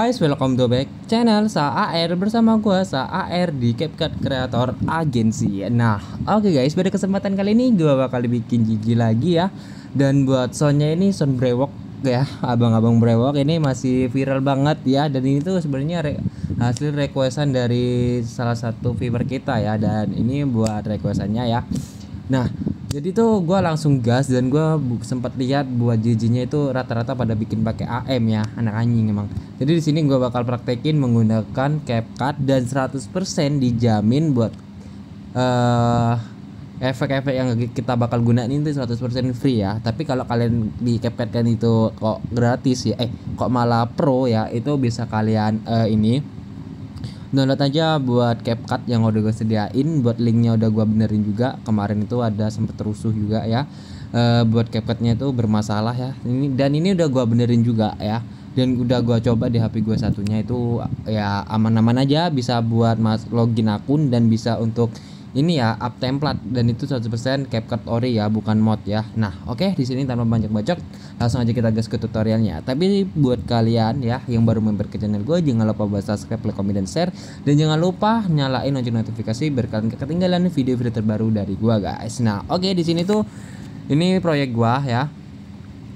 guys, welcome to back channel SAAR bersama gua SAAR di CapCut Creator Agency. Nah, oke guys, pada kesempatan kali ini gua bakal bikin gigi lagi ya. Dan buat soundnya ini sound brewok ya, abang-abang brewok ini masih viral banget ya. Dan ini tuh sebenarnya hasil requestan dari salah satu viewer kita ya. Dan ini buat requestannya ya. Nah, jadi tuh gue langsung gas dan gue sempat lihat buat jijinya itu rata-rata pada bikin pakai AM ya, anak anjing emang. Jadi di sini gue bakal praktekin menggunakan CapCut dan 100% dijamin buat efek-efek yang kita bakal gunain itu 100% free ya. Tapi kalau kalian di CapCut kan itu kok gratis ya, kok malah pro ya, itu bisa kalian download aja buat CapCut yang udah gue sediain. Buat linknya udah gue benerin juga. Kemarin itu ada sempet rusuh juga ya. Buat CapCutnya itu bermasalah ya. Ini udah gue benerin juga ya. Dan udah gue coba di HP gue satunya itu ya aman-aman aja. Bisa buat login akun dan bisa untuk ini ya up template, dan itu 100% CapCut ori ya, bukan mod ya. Nah, oke, di sini tanpa banyak bacot, langsung aja kita gas ke tutorialnya. Tapi buat kalian ya yang baru member ke channel gue, jangan lupa buat subscribe, like, comment, dan share, dan jangan lupa nyalain lonceng notifikasi biar kalian gak ketinggalan video-video terbaru dari gue guys. Nah, oke, di sini tuh ini proyek gua ya.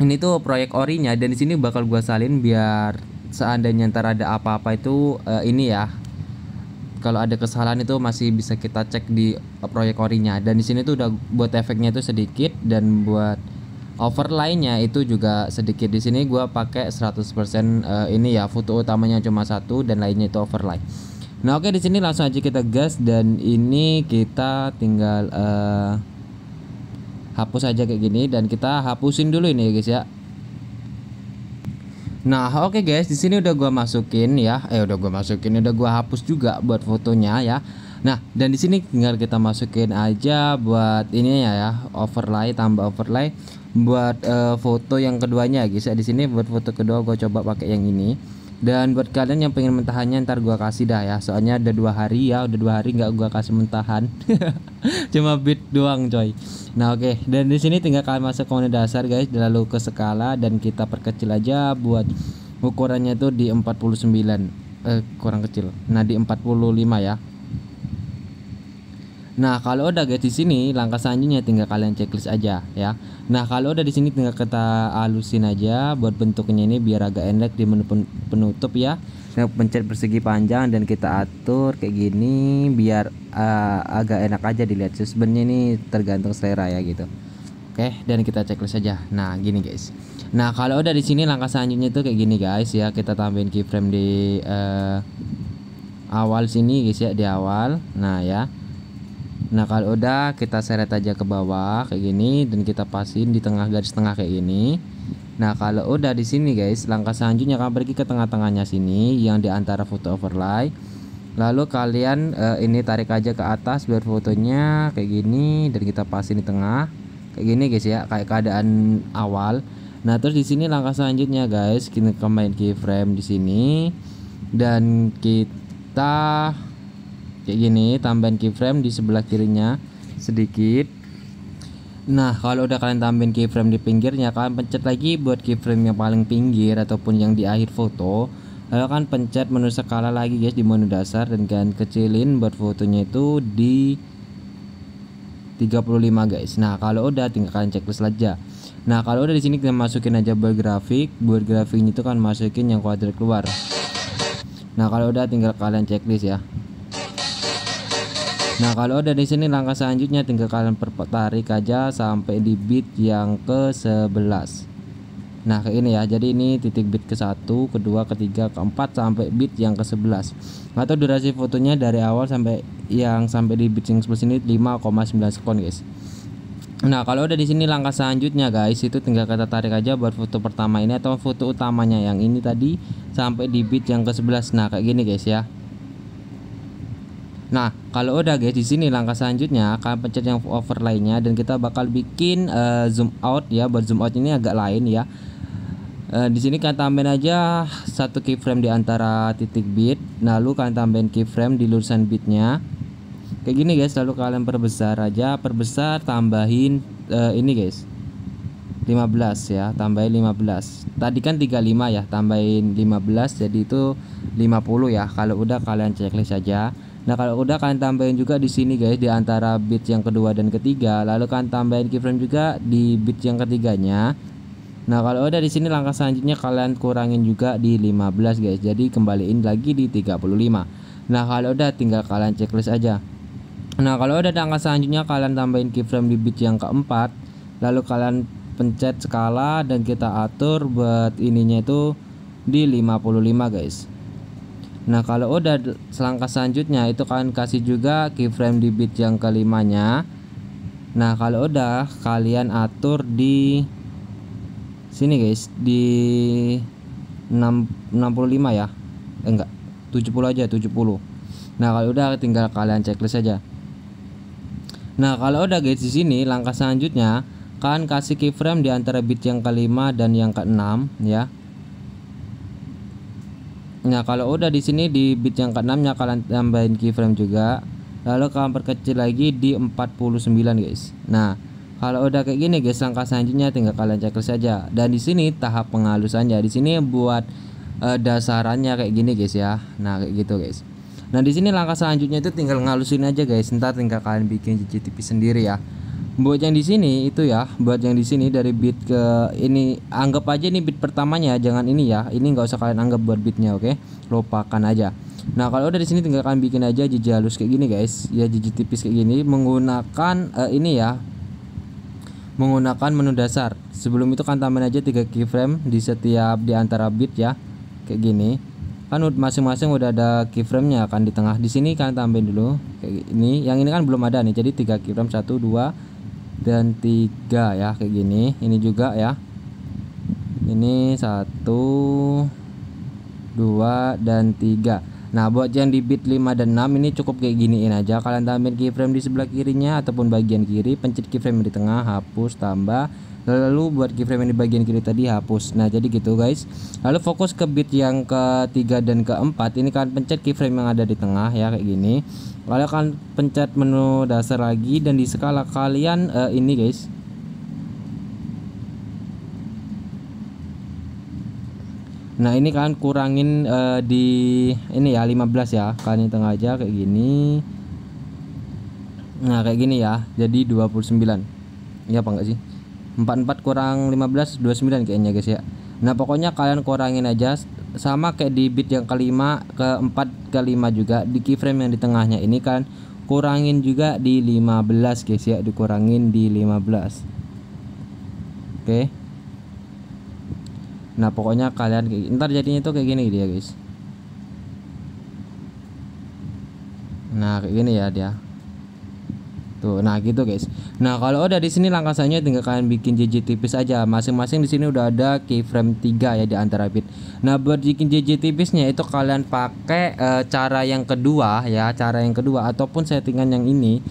Ini tuh proyek orinya, dan di sini bakal gua salin biar seandainya ntar ada apa-apa itu ini ya, kalau ada kesalahan itu masih bisa kita cek di proyek orinya. Dan di sini tuh udah buat efeknya itu sedikit, dan buat overlay-nya itu juga sedikit. Di sini gua pakai 100% ini ya, foto utamanya cuma satu dan lainnya itu overlay. Nah, oke, di sini langsung aja kita gas, dan ini kita tinggal hapus aja kayak gini, dan kita hapusin dulu ini ya guys ya. Nah, oke guys, di sini udah gua masukin ya. Udah gua hapus juga buat fotonya ya. Nah, dan di sini tinggal kita masukin aja buat ini ya, overlay, tambah overlay buat foto yang keduanya guys ya. Di sini buat foto kedua gua coba pakai yang ini. Dan buat kalian yang pengen mentahannya ntar gua kasih dah ya. Soalnya udah 2 hari ya, udah 2 hari nggak gua kasih mentahan. Cuma beat doang coy. Nah, oke, dan di sini tinggal kalian masuk komponen dasar guys, lalu ke skala, dan kita perkecil aja buat ukurannya itu di 49, kurang kecil. Nah, di 45 ya. Nah, kalau udah guys, di sini langkah selanjutnya tinggal kalian checklist aja ya. Nah, kalau udah di sini tinggal kita halusin aja buat bentuknya ini biar agak enak di menu penutup ya. Nah, pencet persegi panjang dan kita atur kayak gini biar agak enak aja dilihat. Sebenarnya ini tergantung selera ya gitu. Oke, dan kita checklist aja. Nah, gini guys. Nah, kalau udah di sini langkah selanjutnya itu kayak gini guys ya. Kita tambahin keyframe di awal sini guys ya, di awal. Nah ya. Nah, kalau udah kita seret aja ke bawah kayak gini, dan kita pasin di tengah, garis tengah kayak gini. Nah, kalau udah di sini guys, langkah selanjutnya kalian pergi ke tengah-tengahnya sini yang di antara foto overlay. Lalu kalian ini tarik aja ke atas biar fotonya kayak gini, dan kita pasin di tengah kayak gini guys ya, kayak keadaan awal. Nah, terus di sini langkah selanjutnya guys, kita combine keyframe di sini, dan kita kayak gini tambahin keyframe di sebelah kirinya sedikit. Nah, kalau udah kalian tambahin keyframe di pinggirnya, kalian pencet lagi buat keyframe yang paling pinggir ataupun yang di akhir foto. Lalu kan pencet menu skala lagi guys di menu dasar, dan kalian kecilin buat fotonya itu di 35 guys. Nah, kalau udah tinggal kalian checklist aja. Nah, kalau udah di sini kita masukin aja buat grafik. Buat grafiknya itu kan masukin yang kuadrat keluar. Nah, kalau udah tinggal kalian checklist ya. Nah, kalau udah di sini langkah selanjutnya tinggal kalian tarik aja sampai di bit yang ke-11. Nah, kayak ini ya. Jadi ini titik bit ke-1, kedua, ketiga, keempat sampai bit yang ke-11. Atau durasi fotonya dari awal sampai di bit yang 11 ini 5,9 sekon guys. Nah, kalau udah di sini langkah selanjutnya guys, itu tinggal kita tarik aja buat foto pertama ini atau foto utamanya yang ini tadi sampai di bit yang ke-11. Nah, kayak gini guys ya. Nah, kalau udah guys, di sini langkah selanjutnya kalian pencet yang overlay-nya, dan kita bakal bikin zoom out ya. Buat zoom out ini agak lain ya. Di sini kalian tambahin aja satu keyframe di antara titik bit, lalu kalian tambahin keyframe di lurusan bitnya kayak gini guys. Lalu kalian perbesar aja, tambahin ini guys, 15 ya, tambahin 15. Tadi kan 35 ya, tambahin 15 jadi itu 50 ya. Kalau udah kalian checklist aja. Nah, kalau udah kalian tambahin juga di sini guys, di antara bit yang kedua dan ketiga, lalu kalian tambahin keyframe juga di bit yang ketiganya. Nah, kalau udah di sini langkah selanjutnya kalian kurangin juga di 15 guys. Jadi kembaliin lagi di 35. Nah, kalau udah tinggal kalian checklist aja. Nah, kalau udah langkah selanjutnya kalian tambahin keyframe di bit yang keempat, lalu kalian pencet skala dan kita atur buat ininya itu di 55 guys. Nah, kalau udah selangkah selanjutnya itu kalian kasih juga keyframe di bit yang kelimanya. Nah, kalau udah kalian atur di sini guys, di 65 ya. Enggak, 70 aja, 70. Nah, kalau udah tinggal kalian checklist aja. Nah, kalau udah guys, di sini langkah selanjutnya kalian kasih keyframe di antara bit yang kelima dan yang keenam ya. Nah, kalau udah di sini di bit yang keenamnya kalian tambahin keyframe juga. Lalu kalian perkecil lagi di 49 guys. Nah, kalau udah kayak gini guys, langkah selanjutnya tinggal kalian checklist saja. Dan di sini tahap penghalusannya. Di sini buat dasarannya kayak gini guys ya. Nah, kayak gitu guys. Nah, di sini langkah selanjutnya itu tinggal ngalusin aja guys. Ntar tinggal kalian bikin CCTV sendiri ya. Buat yang di sini itu ya, buat yang di sini dari bit ke ini anggap aja ini bit pertamanya, jangan ini ya. Ini nggak usah kalian anggap buat bitnya, oke? Lupakan aja. Nah, kalau udah di sini tinggal kalian bikin aja jiji halus kayak gini guys. Ya, jiji tipis kayak gini menggunakan ini ya. Menggunakan menu dasar. Sebelum itu kan tambahin aja 3 keyframe di setiap di antara bit ya. Kayak gini. Kan masing-masing udah ada keyframe-nya kan di tengah. Di sini kan tambahin dulu kayak ini. Yang ini kan belum ada nih. Jadi 3 keyframe 1 2 dan 3 ya kayak gini. Ini juga ya. Ini 1 2 dan 3. Nah, buat yang di bit 5 dan 6 ini cukup kayak giniin aja. Kalian tambahin keyframe di sebelah kirinya ataupun bagian kiri, pencet keyframe di tengah, hapus, tambah. Lalu buat keyframe yang di bagian kiri tadi hapus. Nah, jadi gitu guys. Lalu fokus ke bit yang ketiga dan keempat. Ini kalian pencet keyframe yang ada di tengah ya kayak gini. Lalu kalian pencet menu dasar lagi dan di skala kalian ini guys. Nah, ini kalian kurangin di ini ya 15 ya. Kalian tengah aja kayak gini. Nah, kayak gini ya. Jadi 29. Ya apa enggak sih? 44 kurang 15 29 kayaknya guys ya. Nah, pokoknya kalian kurangin aja sama kayak di bit yang kelima, keempat, kelima juga di keyframe yang di tengahnya ini kan kurangin juga di 15 guys ya, dikurangin di 15. Oke. Nah, pokoknya kalian ntar jadinya itu kayak gini dia guys. Nah, kayak gini ya dia. Tuh, nah gitu guys. Nah, kalau udah di sini langkah selanjutnya tinggal kalian bikin JJ tipis aja. Masing-masing di sini udah ada keyframe 3 ya di antara bit. Nah, buat bikin JJ tipisnya itu kalian pakai cara yang kedua ya, cara yang kedua ataupun settingan yang ini.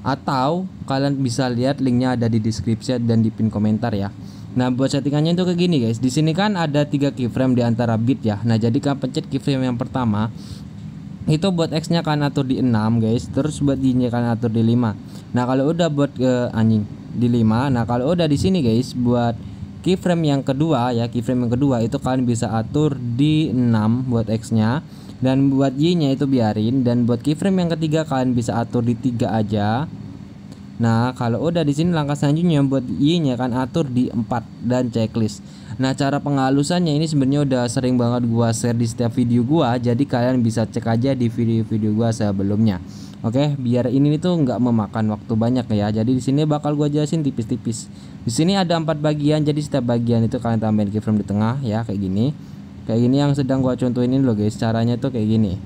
Atau kalian bisa lihat linknya ada di deskripsi dan di pin komentar ya. Nah, buat settingannya itu kayak gini guys. Di sini kan ada 3 keyframe di antara bit ya. Nah, jadi kalian pencet keyframe yang pertama. Itu buat X-nya kalian atur di 6 guys. Terus buat Y-nya kalian atur di 5. Nah, kalau udah buat anjing di 5. Nah, kalau udah di sini guys buat keyframe yang kedua ya, keyframe yang kedua itu kalian bisa atur di 6 buat X-nya. Dan buat Y-nya itu biarin. Dan buat keyframe yang ketiga kalian bisa atur di 3 aja. Nah, kalau udah di sini langkah selanjutnya buat Y-nya kan atur di 4 dan checklist. Nah, cara penghalusannya ini sebenarnya udah sering banget gua share di setiap video gua, jadi kalian bisa cek aja di video-video gua sebelumnya. Oke, biar ini tuh nggak memakan waktu banyak ya. Jadi di sini bakal gua jelasin tipis-tipis. Di sini ada 4 bagian, jadi setiap bagian itu kalian tambahin keyframe di tengah ya kayak gini. Kayak gini yang sedang gua contohin ini loh guys. Caranya tuh kayak gini.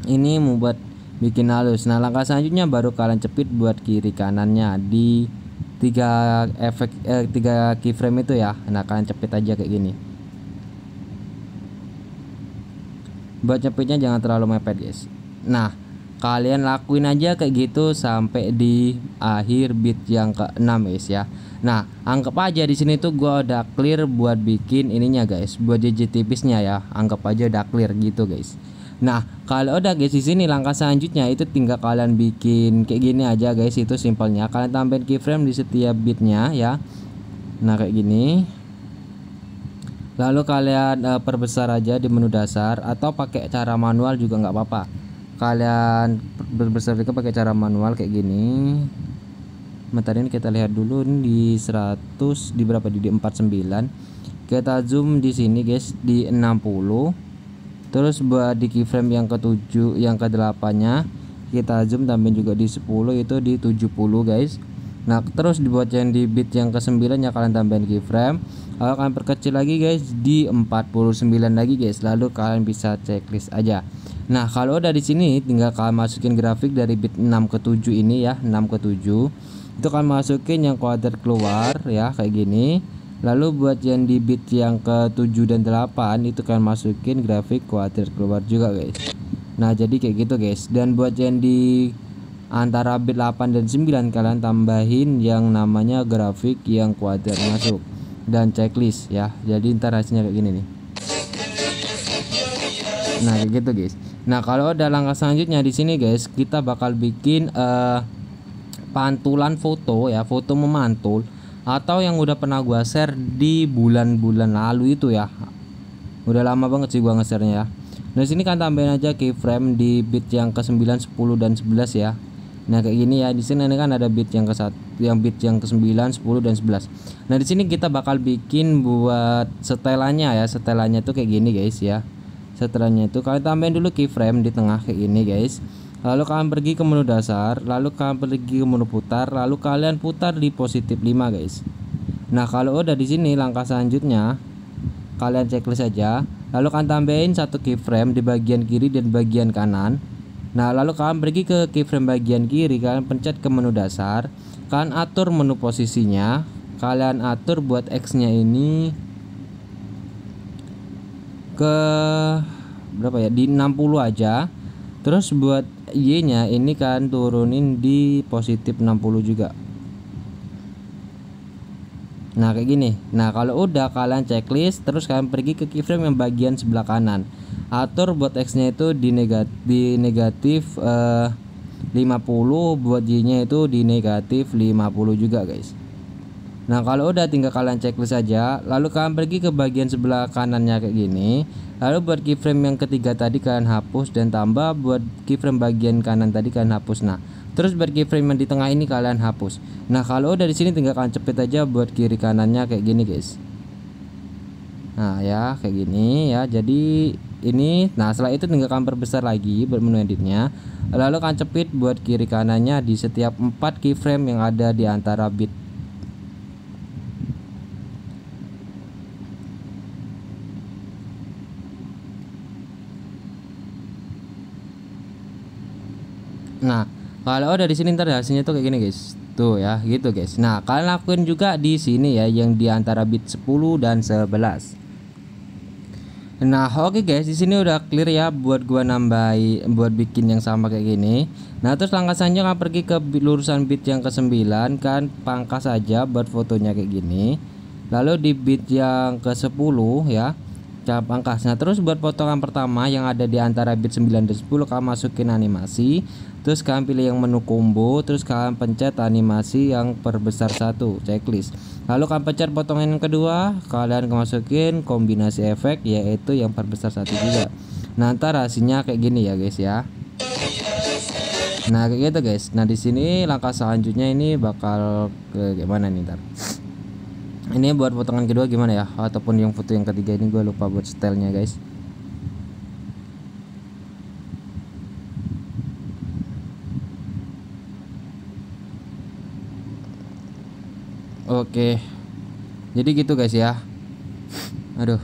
Ini mau buat bikin halus. Nah, langkah selanjutnya baru kalian cepit buat kiri kanannya di 3 keyframe itu ya. Nah, kalian cepit aja kayak gini. Buat cepitnya jangan terlalu mepet guys. Nah, kalian lakuin aja kayak gitu sampai di akhir bit yang ke-6 guys ya. Nah, anggap aja di sini tuh gua udah clear buat bikin ininya guys, buat JJ tipisnya ya. Anggap aja udah clear gitu guys. Nah, kalau udah guys di sini langkah selanjutnya itu tinggal kalian bikin kayak gini aja guys, itu simpelnya. Kalian tambahin keyframe di setiap bitnya ya. Nah kayak gini. Lalu kalian perbesar aja di menu dasar atau pakai cara manual juga nggak apa-apa. Kalian perbesar juga pakai cara manual kayak gini. Bentar, ini kita lihat dulu di 100 di berapa, di 49. Kita zoom di sini guys di 60. Terus buat di keyframe yang ke-7 yang ke-8-nya kita zoom tambahin juga di 10 itu di 70 guys. Nah terus dibuat yang di bit yang ke-9 ya kalian tambahin keyframe. Lalu kalian perkecil lagi guys di 49 lagi guys. Lalu kalian bisa checklist aja. Nah kalau udah di sini tinggal kalian masukin grafik dari bit 6 ke 7 ini ya, 6 ke 7 itu kalian masukin yang kuadrat keluar ya kayak gini. Lalu buat yang di bit yang ke 7 dan 8 itu kalian masukin grafik kuadrat keluar juga guys. Nah jadi kayak gitu guys. Dan buat yang di antara bit 8 dan 9 kalian tambahin yang namanya grafik yang kuadrat masuk dan checklist ya. Jadi ntar hasilnya kayak gini nih. Nah kayak gitu guys. Nah kalau udah langkah selanjutnya di sini guys, kita bakal bikin pantulan foto ya, foto memantul atau yang udah pernah gua share di bulan-bulan lalu itu ya. Udah lama banget sih gua nge-share-nya ya. Nah sini kan tambahin aja keyframe di bit yang ke-9, 10 dan 11 ya. Nah kayak gini ya. Di sini kan ada bit yang ke-1, yang bit yang ke-9, 10 dan 11. Nah di sini kita bakal bikin buat setelannya ya. Setelannya tuh kayak gini guys ya. Setelannya itu kalian tambahin dulu keyframe di tengah kayak gini guys. Lalu kalian pergi ke menu dasar, lalu kalian pergi ke menu putar, lalu kalian putar di positif 5 guys. Nah kalau udah di sini langkah selanjutnya kalian checklist aja. Lalu kalian tambahin satu keyframe di bagian kiri dan bagian kanan. Nah lalu kalian pergi ke keyframe bagian kiri, kalian pencet ke menu dasar, kalian atur menu posisinya, kalian atur buat X nya ini ke berapa ya, di 60 aja. Terus buat Y nya ini kan turunin di positif 60 juga. Nah kayak gini. Nah kalau udah kalian checklist, terus kalian pergi ke keyframe yang bagian sebelah kanan, atur buat X nya itu di negatif 50, buat Y nya itu di negatif 50 juga guys. Nah kalau udah tinggal kalian checklist aja. Lalu kalian pergi ke bagian sebelah kanannya kayak gini. Lalu buat keyframe yang ketiga tadi kalian hapus dan tambah buat keyframe bagian kanan tadi kalian hapus. Nah terus buat keyframe yang di tengah ini kalian hapus. Nah kalau udah di sini tinggal kalian cepet aja buat kiri kanannya kayak gini guys. Nah ya kayak gini ya. Jadi ini, nah setelah itu tinggal kalian perbesar lagi buat menu editnya. Lalu kalian cepit buat kiri kanannya di setiap 4 keyframe yang ada di antara bit. Nah kalau udah di sini ntar hasilnya tuh kayak gini guys. Tuh ya gitu guys. Nah kalian lakuin juga di sini ya, yang di antara bit 10 dan 11. Nah oke guys, di sini udah clear ya buat gua nambahin, buat bikin yang sama kayak gini. Nah terus langkah selanjutnya kan pergi ke lurusan bit yang ke-9, kan pangkas aja buat fotonya kayak gini. Lalu di bit yang ke-10 ya, cara pangkas. Nah terus buat potongan pertama yang ada di antara bit 9 dan 10 kalian masukin animasi. Terus kalian pilih yang menu combo, terus kalian pencet animasi yang perbesar 1 checklist. Lalu kalian pencet potongan yang kedua, kalian masukin kombinasi efek yaitu yang perbesar 1 juga. Nah ntar hasilnya kayak gini ya guys ya. Nah kayak gitu guys. Nah di sini langkah selanjutnya ini bakal ke gimana nih ntar. Ini buat potongan kedua gimana ya, ataupun yang foto yang ketiga ini gue lupa buat stylenya guys. Oke, jadi gitu guys ya. Aduh,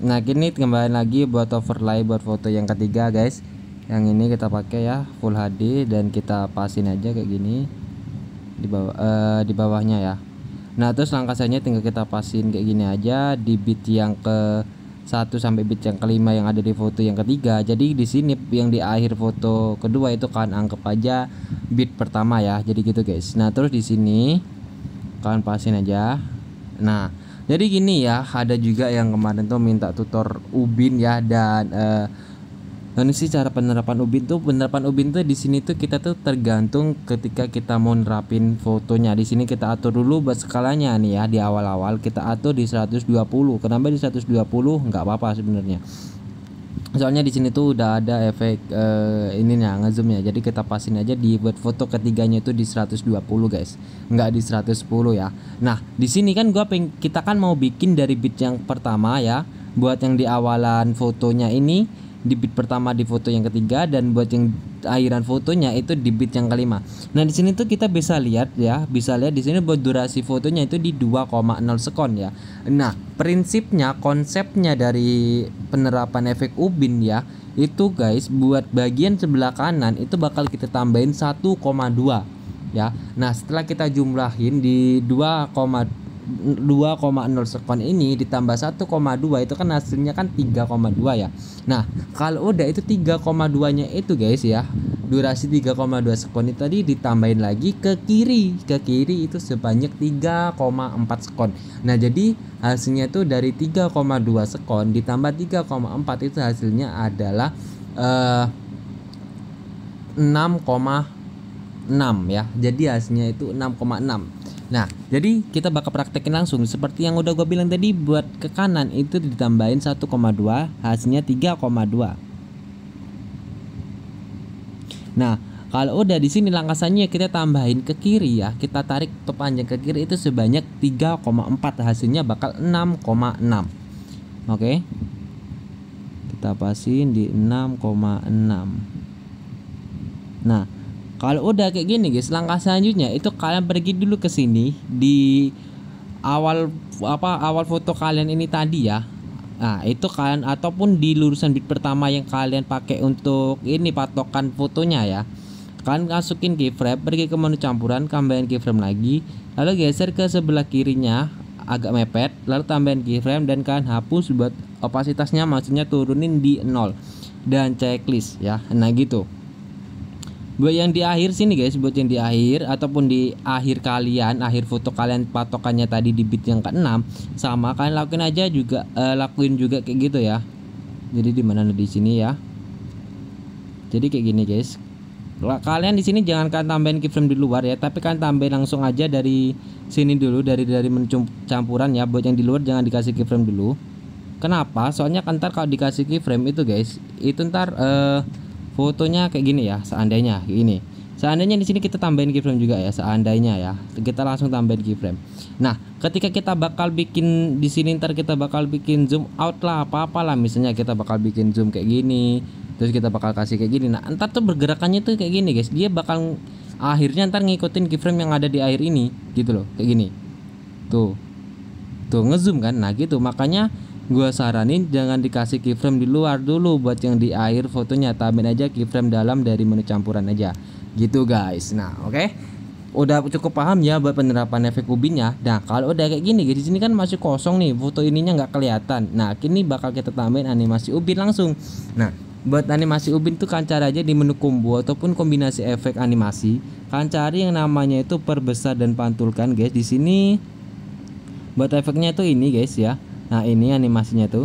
nah gini kembali lagi buat overlay buat foto yang ketiga guys. Yang ini kita pakai ya Full HD dan kita pasin aja kayak gini di bawah, di bawahnya ya. Nah terus langkah selanjutnya tinggal kita pasin kayak gini aja di bit yang ke 1 sampai bit yang kelima yang ada di foto yang ketiga. Jadi di sini yang di akhir foto kedua itu kan anggap aja bit pertama ya. Jadi gitu guys. Nah terus di sini kalian pasin aja. Nah jadi gini ya, ada juga yang kemarin tuh minta tutor Ubin ya, dan Nah, ini sih cara penerapan Ubin tuh. Penerapan Ubin tuh di sini tuh kita tuh tergantung ketika kita mau nerapin fotonya. Di sini kita atur dulu buat skalanya nih ya, di awal-awal kita atur di 120. Kenapa di 120? Nggak apa-apa sebenarnya. Soalnya di sini tuh udah ada efek ininya ngezoomnya. Jadi kita pasin aja di buat foto ketiganya itu di 120 guys, nggak di 110 ya. Nah di sini kan kita kan mau bikin dari bit yang pertama ya, buat yang di awalan fotonya ini di bit pertama di foto yang ketiga, dan buat yang akhiran fotonya itu di bit yang kelima. Nah di sini tuh kita bisa lihat ya, bisa lihat di sini buat durasi fotonya itu di 2,0 sekon ya. Nah prinsipnya, konsepnya dari penerapan efek Ubin ya, itu guys buat bagian sebelah kanan itu bakal kita tambahin 1,2 ya. Nah setelah kita jumlahin di 2,0 sekon ini ditambah 1,2 itu kan hasilnya kan 3,2 ya. Nah kalau udah itu 3,2 nya itu guys ya, durasi 3,2 sekon itu tadi ditambahin lagi ke kiri itu sebanyak 3,4 sekon. Nah jadi hasilnya itu dari 3,2 sekon ditambah 3,4 itu hasilnya adalah 6,6 ya. Jadi hasilnya itu 6,6. Nah jadi kita bakal praktekin langsung seperti yang udah gue bilang tadi. Buat ke kanan itu ditambahin 1,2, hasilnya 3,2. Nah kalau udah di sini langkasannya kita tambahin ke kiri ya, kita tarik panjang ke kiri itu sebanyak 3,4, hasilnya bakal 6,6. Oke, kita pasin di 6,6. Nah kalau udah kayak gini guys, langkah selanjutnya itu kalian pergi dulu ke sini di awal foto kalian ini tadi ya. Nah itu kalian, ataupun di lurusan bit pertama yang kalian pakai untuk ini patokan fotonya ya, kalian masukin keyframe, pergi ke menu campuran, tambahin keyframe lagi, lalu geser ke sebelah kirinya agak mepet, lalu tambahin keyframe dan kalian hapus buat opasitasnya, maksudnya turunin di 0 dan checklist ya. Nah gitu. Buat yang di akhir sini guys, buat yang di akhir ataupun di akhir kalian, akhir foto kalian patokannya tadi di bit yang ke-6, sama kalian lakuin aja juga, lakuin juga kayak gitu ya. Jadi di mana di sini ya. Jadi kayak gini guys. Kalian di sini jangan kalian tambahin keyframe di luar ya, tapi kalian tambahin langsung aja dari sini dulu, dari menu campuran ya. Buat yang di luar jangan dikasih keyframe dulu. Kenapa? Soalnya kan ntar kalau dikasih keyframe itu guys, itu ntar fotonya kayak gini ya. Seandainya di sini kita tambahin keyframe juga ya, seandainya ya, kita langsung tambahin keyframe. Nah ketika kita bakal bikin di sini, ntar kita bakal bikin zoom out lah, apa-apalah, misalnya kita bakal bikin zoom kayak gini, terus kita bakal kasih kayak gini. Nah ntar tuh bergerakannya tuh kayak gini guys, dia bakal akhirnya ntar ngikutin keyframe yang ada di akhir ini gitu loh, kayak gini tuh ngezoom kan. Nah gitu, makanya gua saranin jangan dikasih keyframe di luar dulu. Buat yang di akhir fotonya tambahin aja keyframe dalam dari menu campuran aja gitu guys. Nah oke, udah cukup paham ya buat penerapan efek Ubinnya. Nah kalau udah kayak gini guys, di sini kan masih kosong nih, foto ininya nggak kelihatan. Nah kini bakal kita tambahin animasi Ubin langsung. Nah buat animasi Ubin tuh kalian cari aja di menu combo ataupun kombinasi efek animasi, kalian cari yang namanya itu perbesar dan pantulkan guys. Di sini buat efeknya tuh ini guys ya. Nah ini animasinya tuh.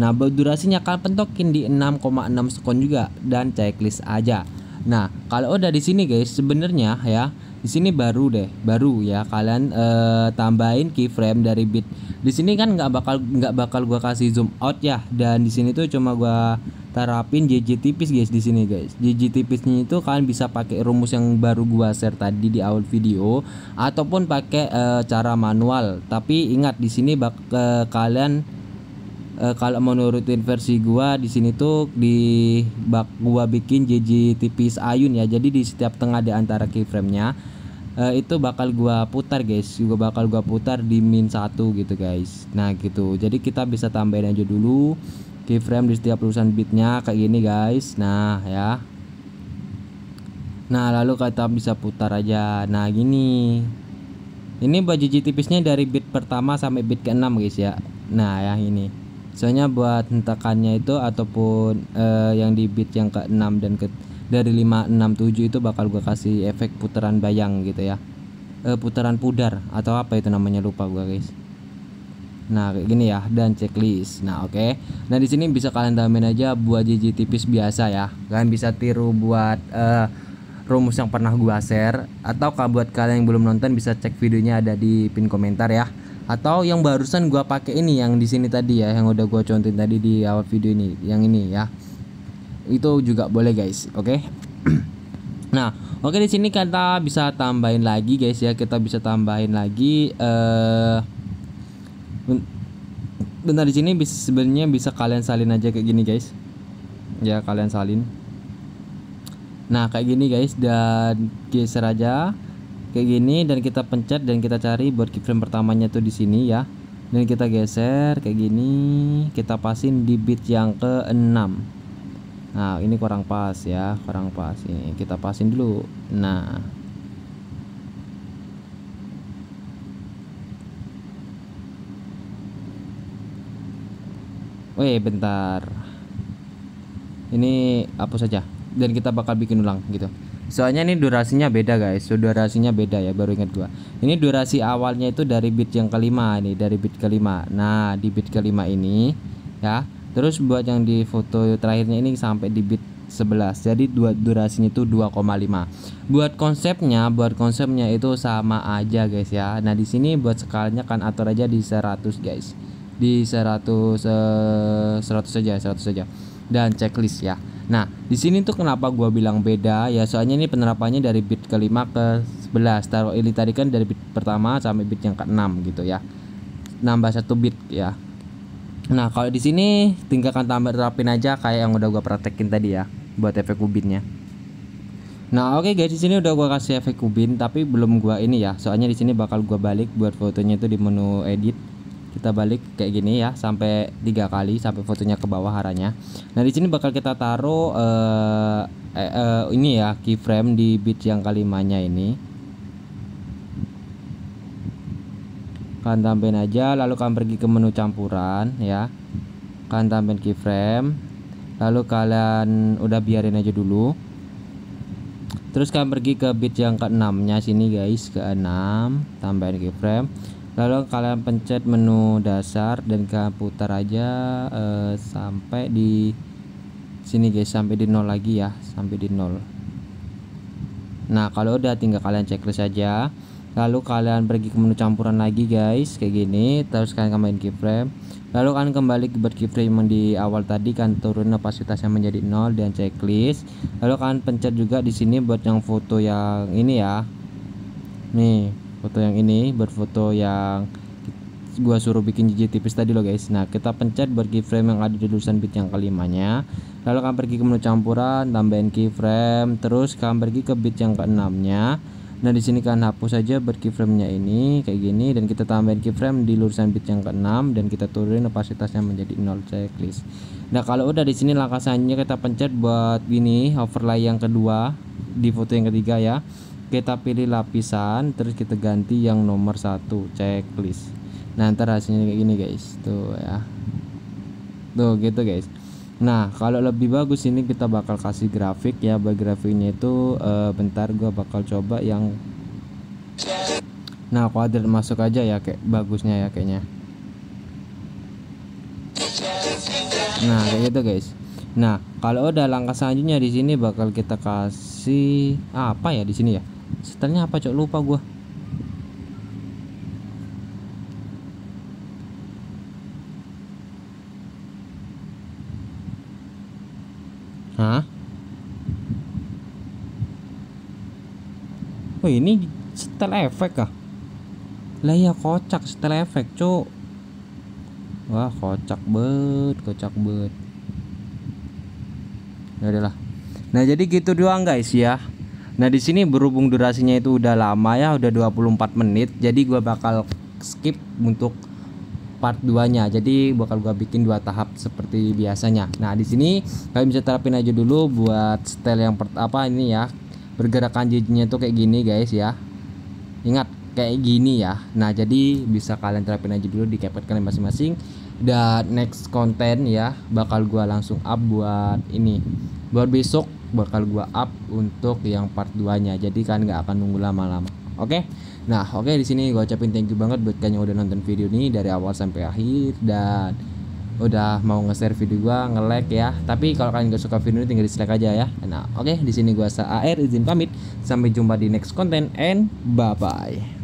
Nah buat durasinya kalian pentokin di 6,6 sekon juga dan checklist aja. Nah kalau udah di sini guys, sebenarnya ya di sini baru ya kalian tambahin keyframe dari bit. Di sini kan nggak bakal gua kasih zoom out ya, dan di sini tuh cuma gua terapin JJ tipis guys. Di sini guys, JJ tipisnya itu kalian bisa pakai rumus yang baru gua share tadi di awal video, ataupun pakai cara manual. Tapi ingat di sini kalian kalau mau nurutin versi gua di sini tuh gua bikin JJ tipis ayun ya. Jadi di setiap tengah di antara keyframe-nya itu bakal gua putar guys. Bakal gua putar di -1 gitu guys. Nah gitu. Jadi kita bisa tambahin aja dulu keyframe di setiap urusan bitnya kayak gini guys. Nah ya. Nah lalu kita bisa putar aja. Nah gini. Ini buat JJ tipisnya dari bit pertama sampai bit ke-6 guys ya. Nah ya ini. Soalnya buat hentakannya itu ataupun yang di bit yang ke-6 dan dari 5, 6, 7 itu bakal gua kasih efek putaran bayang gitu ya. Putaran pudar atau apa itu namanya, lupa gua guys. Nah kayak gini ya, dan checklist. Nah oke. Nah di sini bisa kalian tambahin aja buat JJ tipis biasa ya. Kalian bisa tiru buat rumus yang pernah gua share, atau kalau buat kalian yang belum nonton bisa cek videonya ada di pin komentar ya. Atau yang barusan gua pakai ini yang di sini tadi ya, yang udah gua contohin tadi di awal video ini, yang ini ya. Itu juga boleh guys, oke. Nah, oke di sini kita bisa tambahin lagi guys ya, kita bisa tambahin lagi bentar di sini sebenarnya bisa kalian salin aja kayak gini guys. Ya, kalian salin. Nah, kayak gini guys, dan geser aja kayak gini, dan kita pencet dan kita cari buat keyframe pertamanya tuh di sini ya. Dan kita geser kayak gini, kita pasin di bit yang ke-6. Nah, ini kurang pas ya, kurang pas. Ini kita pasin dulu. Nah, weh bentar. Ini hapus saja dan kita bakal bikin ulang gitu. Soalnya ini durasinya beda guys, durasinya beda ya, baru ingat gua. Ini durasi awalnya itu dari bit yang kelima nih, dari bit kelima. Nah, di bit kelima ini ya. Terus buat yang di foto terakhirnya ini sampai di bit 11. Jadi durasinya itu 2,5. Buat konsepnya itu sama aja guys ya. Nah, di sini buat skalanya kan atur aja di 100 guys. Di 100 100 saja. Dan checklist ya. Nah, di sini tuh kenapa gua bilang beda ya, soalnya ini penerapannya dari bit kelima ke 11. Taruh ini tadi kan dari bit pertama sampai bit yang ke-6 gitu ya. Nambah 1 bit ya. Nah, kalau di sini tinggalkan terapin aja kayak yang udah gua praktekin tadi ya buat efek ubinnya. Nah, oke guys, di sini udah gua kasih efek ubin tapi belum gua ini ya. Soalnya di sini bakal gua balik buat fotonya itu di menu edit. Kita balik kayak gini ya sampai 3 kali sampai fotonya ke bawah arahnya. Nah, di sini bakal kita taruh ini ya, keyframe di bit yang kelimanya ini. Kalian tambahin aja, lalu kalian pergi ke menu campuran ya. Kalian tambahin keyframe. Lalu kalian udah biarin aja dulu. Terus kalian pergi ke bit yang ke-6-nya sini guys, ke-6, tambahin keyframe. Lalu kalian pencet menu dasar dan kalian putar aja sampai di sini guys, sampai di 0 lagi ya, sampai di 0. Nah, kalau udah tinggal kalian checklist aja. Lalu kalian pergi ke menu campuran lagi guys, kayak gini. Terus kalian tambahin keyframe. Lalu kalian kembali ke buat keyframe yang di awal tadi, kan turun opasitasnya menjadi 0 dan checklist. Lalu kalian pencet juga di sini buat yang foto yang ini ya. Nih, foto yang ini, buat foto yang gua suruh bikin JJ tipis tadi loh guys. Nah, kita pencet buat keyframe yang ada di tulisan bit yang kelimanya. Lalu kalian pergi ke menu campuran, tambahin keyframe, terus kalian pergi ke bit yang ke-6-nya. Nah, di sini kalian hapus aja buat keyframe-nya ini kayak gini, dan kita tambahin keyframe di lurusan bit yang ke-6 dan kita turunin opasitasnya menjadi 0 checklist. Nah, kalau udah di sini langkah selanjutnya kita pencet buat ini overlay yang kedua di foto yang ketiga ya. Kita pilih lapisan, terus kita ganti yang nomor 1 checklist. Nah, ntar hasilnya kayak gini guys, tuh ya, tuh gitu guys. Nah, kalau lebih bagus ini kita bakal kasih grafik ya. Buat grafiknya itu bentar gua bakal coba yang kuadrat masuk aja ya, kayak bagusnya ya kayaknya. Nah, kayak gitu guys. Nah, kalau udah langkah selanjutnya di sini bakal kita kasih apa ya di sini ya? Setelahnya apa cok, lupa gua. Hah? Oh, ini setel efek kah? Lah ya kocak, setel efek cok. Wah, kocak bet. Ya udahlah. Nah, jadi gitu doang guys ya. Nah, di sini berhubung durasinya itu udah lama ya, udah 24 menit. Jadi gua bakal skip untuk part 2-nya. Jadi bakal gua bikin 2 tahap seperti biasanya. Nah, di sini kalian bisa terapin aja dulu buat style yang apa ini ya. Pergerakan JJ-nya tuh kayak gini guys ya. Ingat kayak gini ya. Nah, jadi bisa kalian terapin aja dulu di CapCut kalian masing-masing. Dan next konten ya bakal gua langsung up buat ini. Buat besok bakal gua up untuk yang part 2-nya. Jadi kan nggak akan nunggu lama-lama. Oke. Nah, oke, di sini gue ucapin thank you banget buat kalian yang udah nonton video ini dari awal sampai akhir dan udah mau nge-share video gua, nge-like ya. Tapi kalau kalian gak suka video ini tinggal dislike aja ya. Nah, oke, di sini gua AR izin pamit. Sampai jumpa di next content and bye bye.